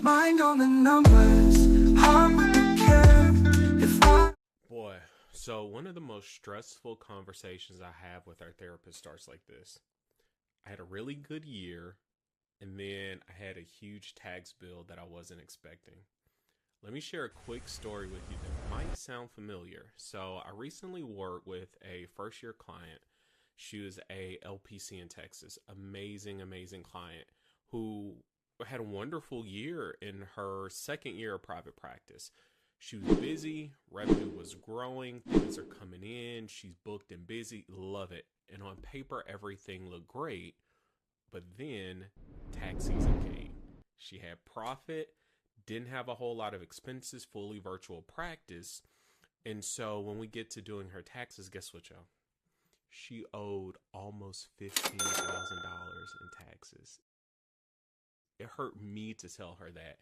Mind on the numbers, heart with the care. If I Boy, so one of the most stressful conversations I have with our therapist starts like this. I had a really good year, and then I had a huge tax bill that I wasn't expecting. Let me share a quick story with you that might sound familiar. So, I recently worked with a first year client. She was a LPC in Texas. Amazing, amazing client who had a wonderful year in her second year of private practice. She was busy, revenue was growing, things are coming in, she's booked and busy, love it. And on paper, everything looked great. But then tax season came. She had profit, didn't have a whole lot of expenses, fully virtual practice. And so when we get to doing her taxes, guess what, y'all? She owed almost $15,000 in taxes. It hurt me to tell her that.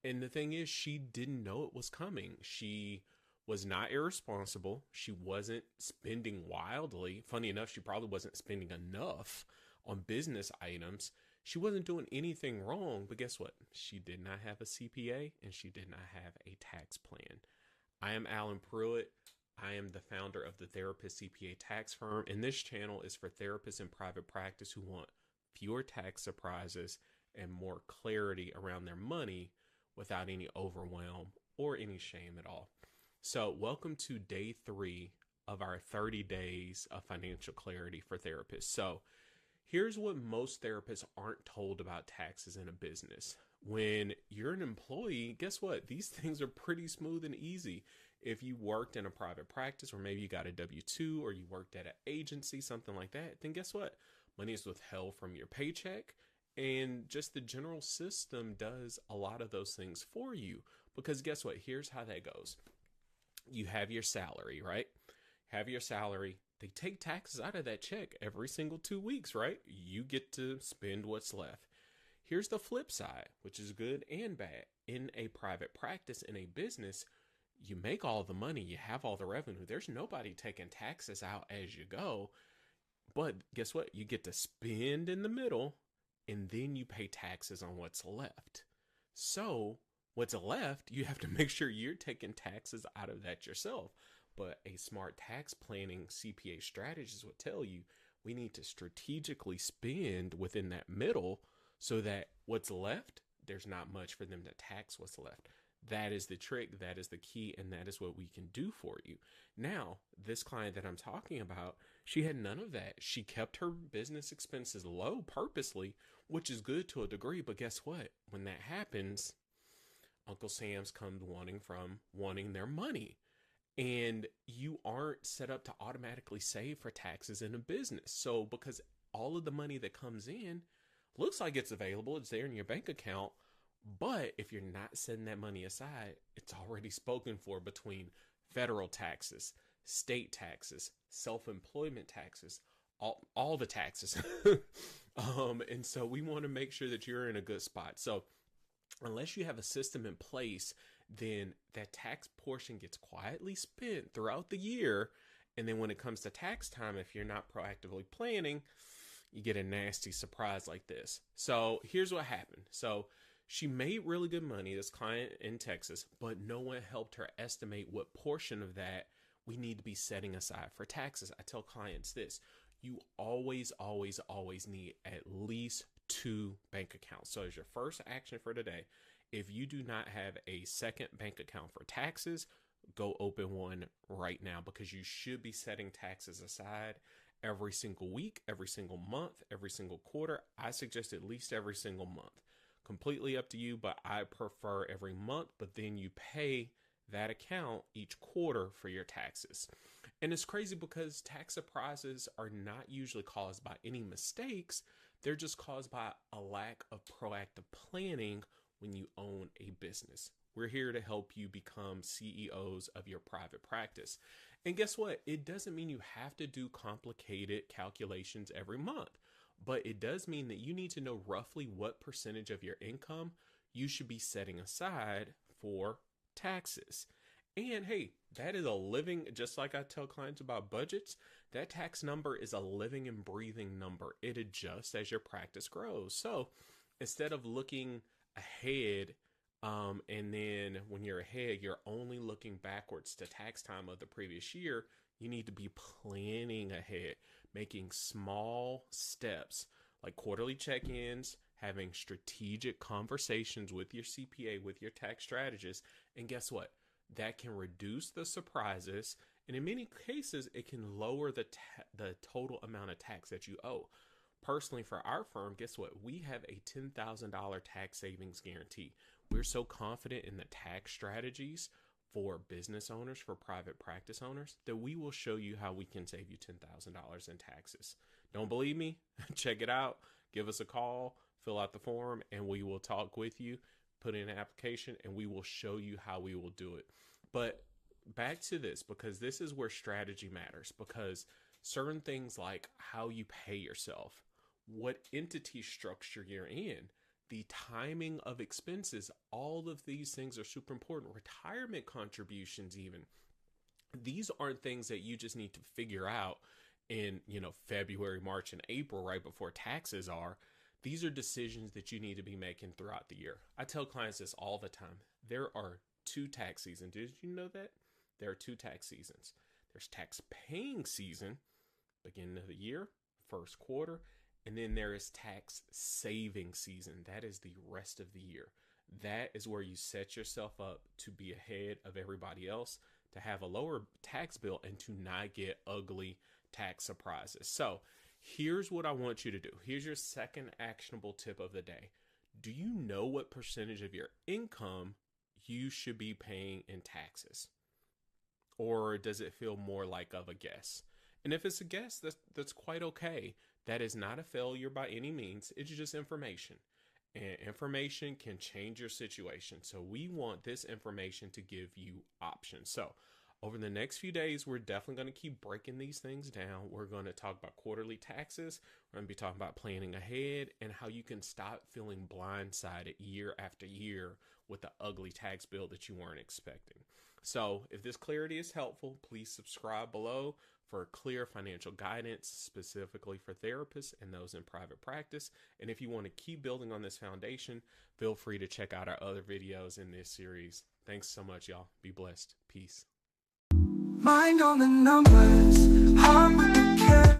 And the thing is, she didn't know it was coming. She was not irresponsible. She wasn't spending wildly. Funny enough, she probably wasn't spending enough on business items. She wasn't doing anything wrong, but guess what? She did not have a CPA and she did not have a tax plan. I am Alan Pruitt. I am the founder of the Therapist CPA Tax Firm, and this channel is for therapists in private practice who want fewer tax surprises and more clarity around their money without any overwhelm or any shame at all. So, welcome to day 3 of our 30 days of financial clarity for therapists. So, here's what most therapists aren't told about taxes in a business. When you're an employee, guess what? These things are pretty smooth and easy. If you worked in a private practice, or maybe you got a W-2, or you worked at an agency, something like that, then guess what? Money is withheld from your paycheck, and just the general system does a lot of those things for you. Because guess what? Here's how that goes. You have your salary, right? Have your salary. They take taxes out of that check every single 2 weeks, right? You get to spend what's left. Here's the flip side, which is good and bad. In a private practice, in a business, you make all the money, you have all the revenue. There's nobody taking taxes out as you go. But guess what? You get to spend in the middle, and then you pay taxes on what's left. So what's left, you have to make sure you're taking taxes out of that yourself. But a smart tax planning CPA strategist would tell you we need to strategically spend within that middle so that what's left, there's not much for them to tax what's left. That is the trick, that is the key, and that is what we can do for you. Now, this client that I'm talking about, she had none of that. She kept her business expenses low purposely, which is good to a degree, but guess what? When that happens, Uncle Sam's comes wanting their money. And you aren't set up to automatically save for taxes in a business. So because all of the money that comes in looks like it's available, it's there in your bank account, but if you're not setting that money aside, it's already spoken for between federal taxes, state taxes, self-employment taxes, all the taxes. And so we want to make sure that you're in a good spot. So unless you have a system in place, then that tax portion gets quietly spent throughout the year. And then when it comes to tax time, if you're not proactively planning, you get a nasty surprise like this. So here's what happened. So she made really good money, this client in Texas, but no one helped her estimate what portion of that we need to be setting aside for taxes. I tell clients this: you always, always, always need at least 2 bank accounts. So as your first action for today, if you do not have a second bank account for taxes, go open one right now, because you should be setting taxes aside every single week, every single month, every single quarter. I suggest at least every single month. Completely up to you, but I prefer every month, but then you pay that account each quarter for your taxes. And it's crazy because tax surprises are not usually caused by any mistakes. They're just caused by a lack of proactive planning when you own a business. We're here to help you become CEOs of your private practice. And guess what? It doesn't mean you have to do complicated calculations every month, but it does mean that you need to know roughly what percentage of your income you should be setting aside for taxes. And hey, that is a living, just like I tell clients about budgets, that tax number is a living and breathing number. It adjusts as your practice grows. So instead of looking ahead And then when you're ahead, you're only looking backwards to tax time of the previous year. You need to be planning ahead, making small steps like quarterly check ins, having strategic conversations with your CPA, with your tax strategist. And guess what? That can reduce the surprises. And in many cases, it can lower the total amount of tax that you owe. Personally, for our firm, guess what? We have a $10,000 tax savings guarantee. We're so confident in the tax strategies for business owners, for private practice owners, that we will show you how we can save you $10,000 in taxes. Don't believe me? Check it out. Give us a call, fill out the form, and we will talk with you, put in an application, and we will show you how we will do it. But back to this, because this is where strategy matters, because certain things like how you pay yourself, what entity structure you're in, the timing of expenses, all of these things are super important. Retirement contributions, even. These aren't things that you just need to figure out in, February, March, and April, right before taxes are. These are decisions that you need to be making throughout the year. I tell clients this all the time. There are 2 tax seasons. Did you know that? There are 2 tax seasons. There's tax paying season, beginning of the year, first quarter, and then there is tax saving season. That is the rest of the year. That is where you set yourself up to be ahead of everybody else, to have a lower tax bill, and to not get ugly tax surprises. So here's what I want you to do. Here's your second actionable tip of the day. Do you know what percentage of your income you should be paying in taxes? Or does it feel more like of a guess? And if it's a guess, that's quite okay. That is not a failure by any means. It's just information. And information can change your situation. So we want this information to give you options. So over the next few days, we're definitely going to keep breaking these things down. We're going to talk about quarterly taxes. We're going to be talking about planning ahead and how you can stop feeling blindsided year after year with the ugly tax bill that you weren't expecting. So if this clarity is helpful, please subscribe below for clear financial guidance, specifically for therapists and those in private practice. And if you want to keep building on this foundation, feel free to check out our other videos in this series. Thanks so much, y'all. Be blessed. Peace. Mind on the numbers, heart with the care.